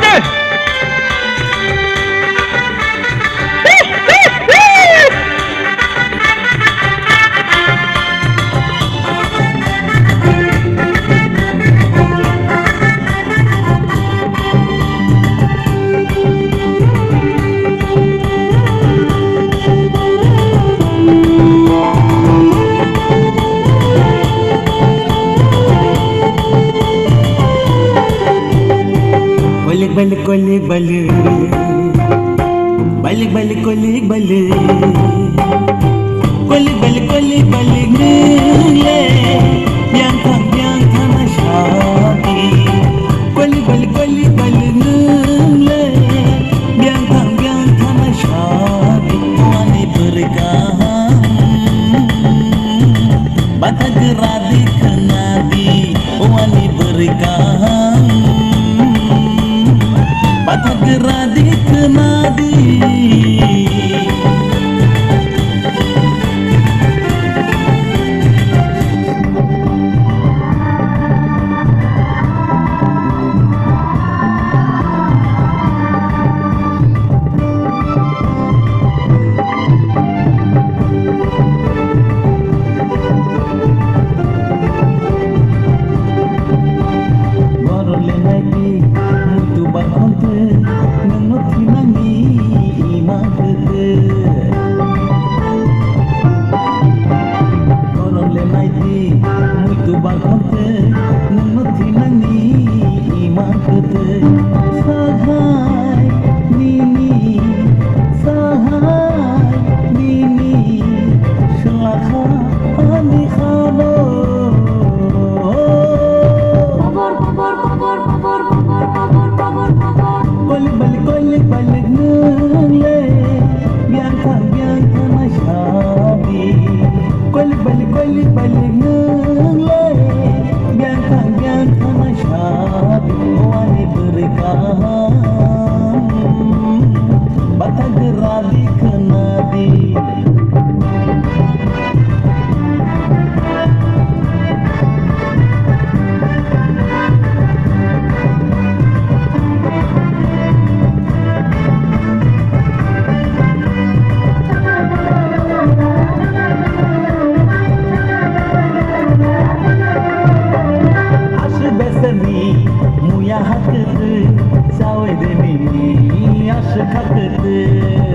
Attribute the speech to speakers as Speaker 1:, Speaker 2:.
Speaker 1: baca.
Speaker 2: balik balik balik balik balik balik balik balik balik balik balik nile yang masyati balik balik balik balik nile yang masyati wani berkah bata geradi kenadi wani berkah bata geradi kenadi balik nile yang masyati balik balik nile yang masyati wani berkah bata geradi kenadi muya hakıdı savedeni aşık hakıdı